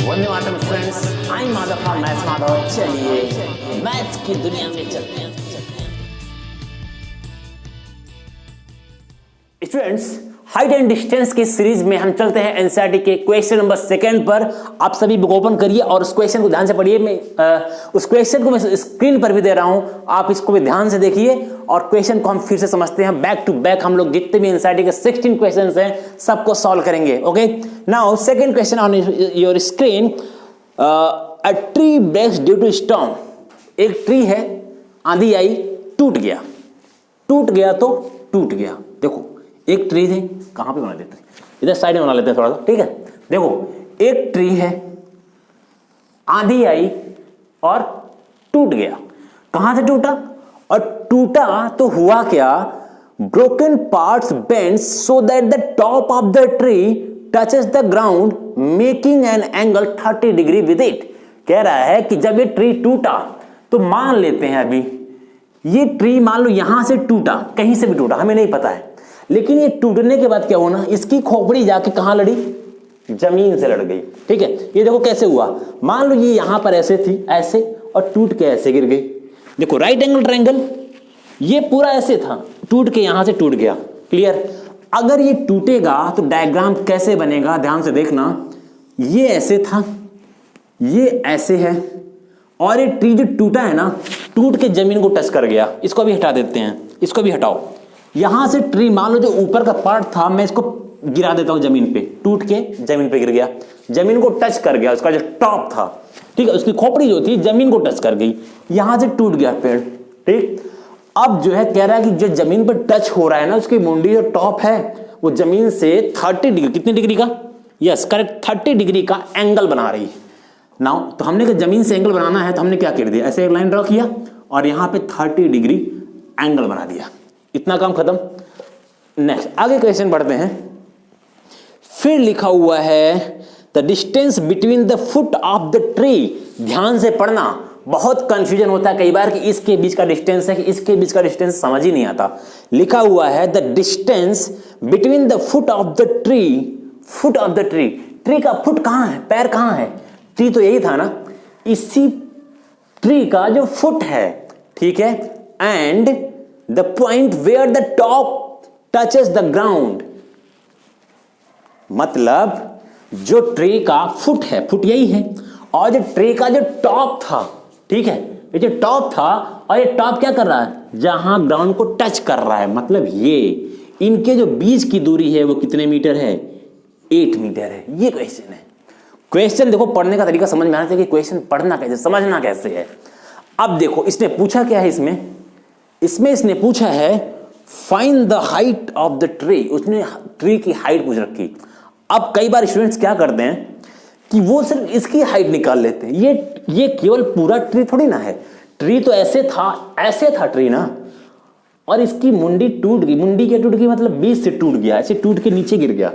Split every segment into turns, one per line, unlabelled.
Vande Mataram friends, I Madhav from maths Madhav. चलिए maths की दुनिया में चलते हैं। स्टूडेंट्स, हाइट एंड डिस्टेंस की सीरीज में हम चलते हैं एनसीईआरटी के क्वेश्चन नंबर 2 पर। आप सभी बुक ओपन करिए और उस क्वेश्चन को ध्यान से पढ़िए। मैं उस क्वेश्चन को मैं स्क्रीन पर भी दे रहा हूं, आप इसको भी ध्यान से देखिए और क्वेश्चन को हम फिर से समझते हैं। बैक टू बैक हम लोग जितने भी एनसीईआरटी के 16 क्वेश्चंस हैं सबको सॉल्व करेंगे। Okay, now second question on your screen. A tree breaks due to storm. एक ट्री है, आंधी आई, टूट गया तो टूट गया। देखो एक ट्री थे, कहां पे बना देते हैं, इधर साइड में बना लेते हैं थोड़ा सा, ठीक है। देखो एक ट्री है, आंधी आई और टूट गया। कहां से टूटा? और टूटा तो हुआ क्या? Broken parts bend so that the top of the tree touches the ground making an angle 30 degree with it. कह रहा है कि जब ये ट्री टूटा तो मान लेते हैं अभी ये ट्री मान लो यहां से टूटा, कहीं से भी टूटा, हमें नहीं पता है, लेकिन ये टूटने के बाद क्या होना, इसकी खोपड़ी जाके कहां लड़ी? जमीन से लड़ गई। ठीक है, ये देखो कैसे हुआ। मान लो ये यहां पर ऐसे थी, ऐसे, और टूट के ऐसे गिर गई। देखो राइट एंगल ट्रायंगल, ये पूरा ऐसे था, टूट के यहां से टूट गया। क्लियर? अगर ये टूटेगा तो डायग्राम कैसे बनेगा, ध्यान से देखना। ये ऐसे था, ये ऐसे है, और ये ट्री जो टूटा है ना, टूट के जमीन को टच कर गया। इसको भी हटा देते हैं, इसको भी हटाओ। यहां से ट्री मान लो जो ऊपर का पार्ट था, मैं इसको गिरा देता हूं जमीन पे, टूट के जमीन पे गिर गया, जमीन को टच कर गया, उसका जो टॉप था, ठीक है, उसकी खोपड़ी जो थी जमीन को टच कर गई, यहां से टूट गया पेड़। ठीक, अब जो है कह रहा है कि जो जमीन पर टच हो रहा है ना, उसकी मुंडी जो टॉप है वो जमीन से 30 डिग्री, कितने डिग्री का? यस करेक्ट, 30 डिग्री का एंगल बना रही है। नाउ तो हमने कहा जमीन से एंगल बनाना है, तो हमने क्या कर दिया, ऐसे एक लाइन ड्रॉ किया और यहां पे 30 डिग्री एंगल बना दिया। इतना काम खत्म। नेक्स्ट आगे क्वेश्चन पढ़ते हैं। फिर लिखा हुआ है the distance between the foot of the tree. ध्यान से पढ़ना, बहुत कंफ्यूजन होता है कई बार कि इसके बीच का डिस्टेंस है कि इसके बीच का डिस्टेंस, समझ ही नहीं आता। लिखा हुआ है the distance between the foot of the tree. Foot of the tree, tree का फुट कहां है, पैर कहां है? ट्री तो यही था ना, इसी ट्री का जो फुट है, ठीक है, and the point where the top touches the ground. मतलब जो ट्री का फुट है, फुट यही है, और जो ट्री का जो टॉप था, ठीक है, ये जो टॉप था, और ये टॉप क्या कर रहा है, जहां ग्राउंड को टच कर रहा है, मतलब ये इनके जो बीच की दूरी है वो कितने मीटर है? 8 मीटर है। ये क्वेश्चन है। क्वेश्चन देखो, पढ़ने का तरीका समझ में आना चाहिए कि क्वेश्चन पढ़ना कैसे, समझना कैसे है। अब देखो इसने पूछा क्या है, इसमें इसने पूछा है find the height of the tree. उसने ट्री की हाइट पूछ रखी। अब कई बार स्टूडेंट्स क्या करते हैं कि वो सिर्फ इसकी हाइट निकाल लेते हैं। ये केवल पूरा ट्री थोड़ी ना है, ट्री तो ऐसे था ट्री ना, और इसकी मुंडी टूट गई। मुंडी क्या टूट गई, मतलब बीच से टूट गया, ऐसे टूट के नीचे गिर गया।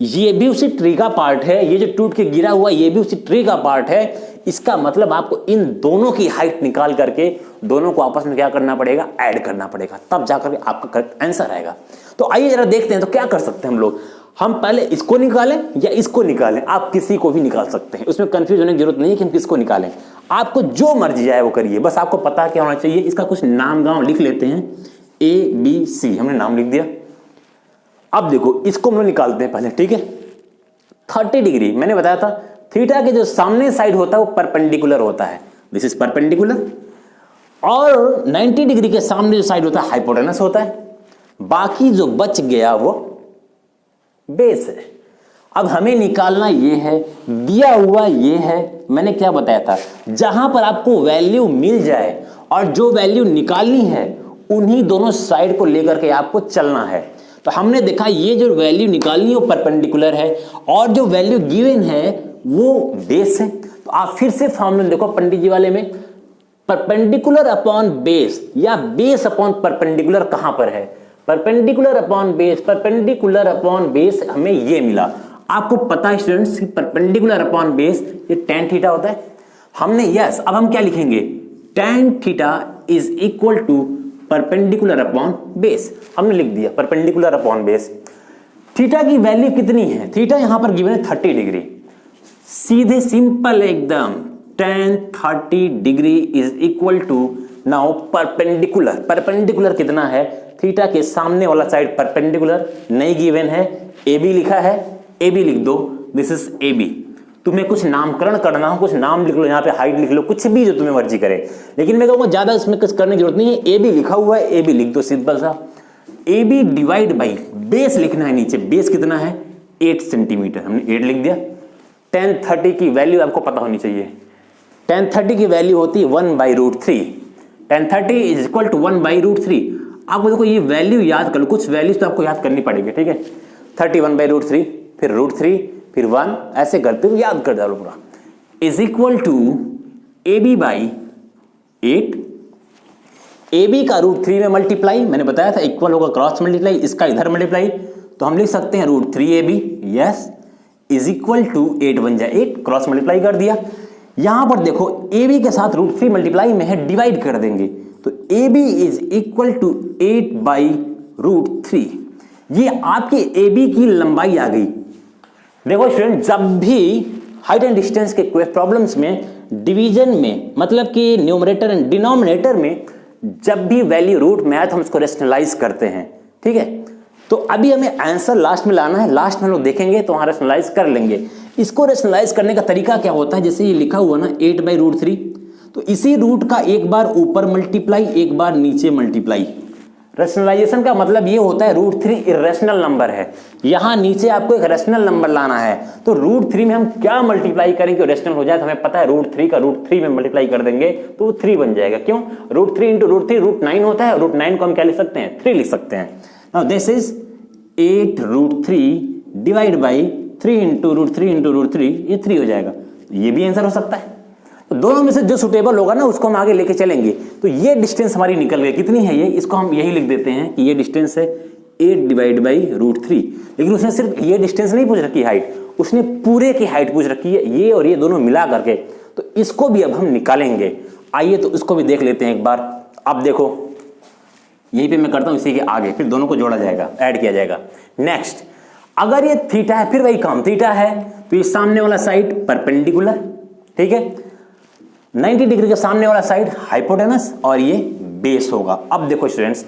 ये भी उसी ट्री का पार्ट है, ये जो टूट के गिरा हुआ ये भी उसी ट्री का पार्ट है। इसका मतलब आपको इन दोनों की हाइट निकाल करके दोनों को आपस में क्या करना पड़ेगा, ऐड करना पड़ेगा, तब जाकर आपका करेक्ट आंसर आएगा। तो आइए जरा देखते हैं तो क्या कर सकते हैं हम लोग। हम पहले इसको निकालें या इसको निकालें, आप किसी को भी निकाल सकते हैं, उसमें कंफ्यूज होने की जरूरत नहीं है कि हम किसको निकालें। आपको जो मर्जी आए वो करिए, बस आपको पता क्या होना चाहिए। इसका कुछ नाम गांव लिख लेते हैं, ABC, हमने नाम लिख दिया। अब देखो इसको हम लोग निकालते हैं पहले, ठीक है। 30 डिग्री मैंने बताया था, थीटा के जो सामने साइड होता है वो परपेंडिकुलर होता है, दिस इज परपेंडिकुलर, और 90 डिग्री के सामने जो साइड होता है हाइपोटेनस होता है। बाकी जो बच गया वो बेस है। अब हमें निकालना ये है, दिया हुआ ये है, मैंने क्या बताया था, जहां पर आपको वैल्यू मिल जाए और जो वैल्यू निकालनी है उन्हीं दोनों साइड को लेकर के आपको चलना है। तो हमने देखा ये जो वैल्यू निकालनी है वो परपेंडिकुलर है, और जो वैल्यू गिवन है वो बेस है। तो आप फिर से फॉर्मूला देखो पंडित जी वाले में, परपेंडिकुलर अपॉन बेस या बेस अपॉन परपेंडिकुलर कहां पर है, perpendicular upon base, perpendicular upon base हमें ये मिला। आपको पता है स्टूडेंट्स कि परपेंडिकुलर अपॉन बेस ये tan थीटा होता है। हमने यस, अब हम क्या लिखेंगे, tan theta is equal to perpendicular upon base. हमने लिख दिया परपेंडिकुलर अपॉन बेस। थीटा की वैल्यू कितनी है, थीटा यहां पर गिवन है 30 डिग्री। सीधे सिंपल एकदम tan 30 degree is equal to now perpendicular. Perpendicular कितना है? थीटा के सामने वाला साइड परपेंडिकुलर नहीं गिवन है, ए बी लिखा है, ए बी लिख दो, दिस इज ए बी। तुम्हें कुछ नामकरण करना हो, कुछ नाम लिख लो, यहाँ पे हाइट लिख लो, कुछ भी जो तुम्हें मर्जी करे, लेकिन मैं कहूँगा ज्यादा इसमें कुछ करने की जरूरत नहीं है। ए बी लिखा हुआ है, ए बी लिख दो सिंपल सा। A B divide by base लिखना है नीचे, बेस कितना है? 8 सेंटीमीटर, हमने 8 लिख दिया। tan 30 की वैल्यू आपको पता होनी चाहिए। tan 30 की वैल्यू होती है 1/√3। tan 30 is equal to 1/√3। आपको देखो ये वैल्यू याद कर लो, कुछ वैल्यूज तो आपको याद करनी पड़ेगी, ठीक है। 30 1/√3, फिर √3, फिर 1, ऐसे करते हुए याद कर डालो पूरा। Is equal to AB by 8, AB का √3 में मल्टीप्लाई, मैंने बताया था इक्वल होगा क्रॉस मल्टीप्लाई, इसका इधर मल्टीप्लाई, तो हम लिख सकते हैं √3AB, yes, is equal to 8 बन जाए 8, क्रॉस मल्टीप्लाई कर दिया। यहां पर देखो AB के साथ √3 मल्टीप्लाई में है, डिवाइड कर देंगे, तो AB इज इक्वल टू 8/√3। ये आपकी AB की लंबाई आ गई। देखो स्टूडेंट, जब भी हाइट एंड डिस्टेंस के प्रॉब्लम्स में डिवीजन में, मतलब कि न्यूमरेटर एंड डिनोमिनेटर में जब भी वैल्यू रूट में आए तो हम इसको रेशनलाइज करते हैं, ठीक है। तो अभी हमें आंसर लास्ट में लाना है, लास्ट में हम लोग देखेंगे तो वहां रेशनलाइज कर लेंगे। इसको रेशनलाइज करने का तरीका क्या होता है? जैसे ये लिखा हुआ ना 8/√3, तो इसी रूट का एक बार ऊपर मल्टीप्लाई, एक बार नीचे मल्टीप्लाई। रेशनलाइजेशन का मतलब ये होता है √3 इरेशनल नंबर है, यहां नीचे आपको एक रेशनल नंबर लाना है, तो √3 में हम क्या मल्टीप्लाई करेंगे रेशनल हो जाए, तो हमें पता है √3 का √3 में मल्टीप्लाई कर देंगे तो वो 3 बन जाएगा। क्यों? √3 इंटू √3 √9 होता है, √9 को हम क्या लिख सकते हैं? 3 लिख सकते हैं। Now this is 8√3 divide by 3 into √3 into √3, ये 3 हो जाएगा। ये भी आंसर हो सकता है। तो दोनों में से जो सुटेबल होगा ना उसको हम आगे लेके चलेंगे। तो ये डिस्टेंस हमारी निकल गई, कितनी है ये? इसको हम यही लिख देते हैं कि ये डिस्टेंस है 8 डिवाइड बाई √3। लेकिन उसने सिर्फ ये डिस्टेंस नहीं पूछ रखी हाइट, उसने पूरे की हाइट पूछ रखी है, ये और ये दोनों मिला करके। तो इसको भी अब हम निकालेंगे। आइए तो इसको भी देख लेते हैं एक बार। अब देखो यहीं पे मैं करता हूं, इसी के आगे फिर दोनों को जोड़ा जाएगा, ऐड किया जाएगा। नेक्स्ट, अगर ये थीटा है, फिर वही काम, थीटा है तो ये सामने वाला साइड परपेंडिकुलर, ठीक है, 90 डिग्री के सामने वाला साइड हाइपोटेनस, और ये बेस होगा। अब देखो स्टूडेंट्स,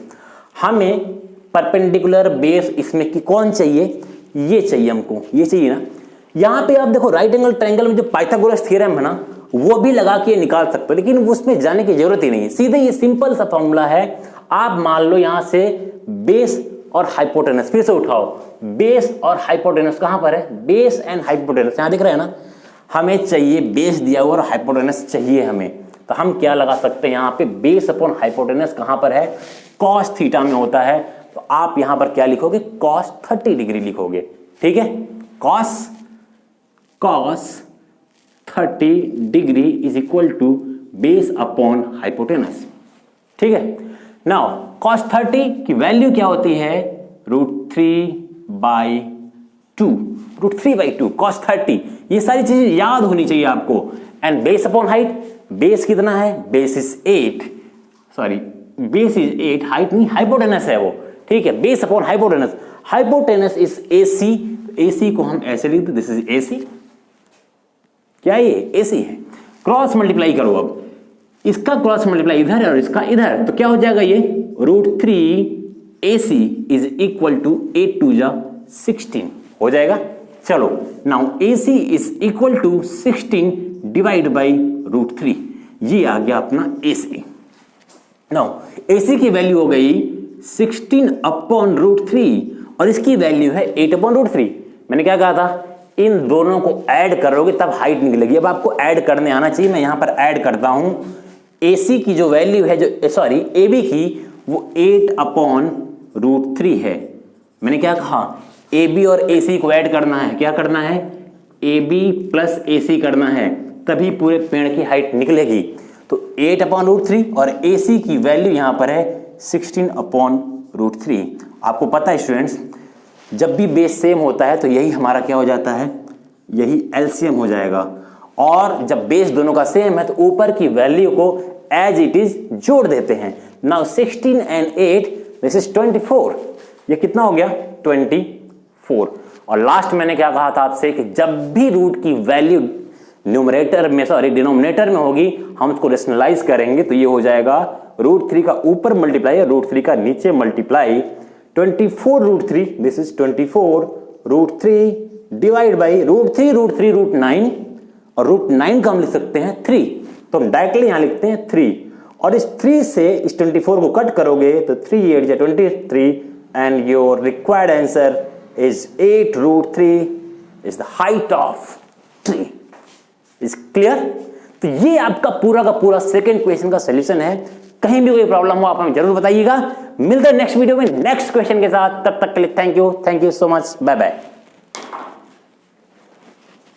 हमें परपेंडिकुलर बेस इसमें की कौन चाहिए? ये चाहिए हमको, ये चाहिए ना। यहां पे आप देखो राइट एंगल ट्रायंगल में जो पाइथागोरस थ्योरम है ना, वो भी लगा के निकाल सकते हो, लेकिन उसमें जाने की जरूरत ही नहीं है। सीधे ये सिंपल सा फॉर्मूला है। आप मान लो यहां से बेस और हाइपोटेनस, फिर से उठाओ, बेस और हाइपोटेनस कहां पर है? बेस एंड हाइपोटेनस यहां दिख रहा है ना। हमें चाहिए बेस दिया हुआ और हाइपोटेनस चाहिए हमें, तो हम क्या लगा सकते हैं यहां पे? बेस अपॉन हाइपोटेनस कहां पर है? कॉस थीटा में होता है। तो आप यहां पर क्या लिखोगे? कॉस 30 डिग्री लिखोगे, ठीक है। Cos 30 degree is equal to base upon hypotenuse, ठीक है। नाउ कॉस 30 की वैल्यू क्या होती है? √3/2, √3/2 कॉस 30। ये सारी चीजें याद होनी चाहिए आपको। And base upon height, base कितना है? Base is 8, sorry base is 8, height नहीं, हाइपोटेनस है वो, ठीक है। Base upon hypotenuse, hypotenuse is AC, AC को हम ऐसे लिख दो, दिस इज AC, क्या ये? AC है। क्रॉस मल्टीप्लाई करो, अब इसका क्रॉस मल्टीप्लाई इधर है और इसका इधर, तो क्या हो जाएगा ये? √3 AC इज इक्वल टू 8 2 16 हो जाएगा। चलो now AC is equal to 16 divide by √3, ये आ गया अपना AC। नाउ AC की वैल्यू हो गई 16 अपॉन √3 और इसकी वैल्यू है 8 अपॉन √3। मैंने क्या कहा था? इन दोनों को ऐड करोगे तब हाइट निकलेगी। अब आपको ऐड करने आना चाहिए, मैं यहां पर ऐड करता हूं। AC की जो वैल्यू है, जो सॉरी AB की, वो 8 अपॉन √3 है। मैंने क्या कहा? AB और AC को ऐड करना है। क्या करना है? AB प्लस AC करना है, तभी पूरे पेड़ की हाइट निकलेगी। तो 8 अपॉन √3 और AC की वैल्यू यहां पर है 16 अपॉन √3। आपको पता है स्टूडेंट्स, जब भी बेस सेम होता है तो यही हमारा क्या हो जाता है? यही LCM हो जाएगा। और जब बेस दोनों का सेम है तो ऊपर की वैल्यू को एज इट इज जोड़ देते हैं। नाउ 16 एंड 8 दिस इज 24, ये कितना हो गया? 24। और लास्ट मैंने क्या कहा था आपसे कि जब भी रूट की वैल्यू न्यूमरेटर में सॉरी डिनोमिनेटर में होगी, हम उसको रेशनलाइज करेंगे तो ये हो जाएगा √3 का ऊपर मल्टीप्लाई और √3 का नीचे multiply 24√3, this is 24√3 divide by √3 √9 और √9 का हम लिख सकते हैं 3, तो हम डायरेक्टली यहां लिखते हैं 3 और इस 3 से इस 24 को कट करोगे तो 3 8 या 23 and your required answer is 8√3 is the height of tree. Is clear? तो ये आपका पूरा का पूरा सेकंड क्वेश्चन का सॉल्यूशन है। कहीं भी कोई प्रॉब्लम हो आप हमें जरूर बताइएगा। मिलते हैं नेक्स्ट वीडियो में नेक्स्ट क्वेश्चन के साथ, तब तक के लिए thank you so much, bye bye.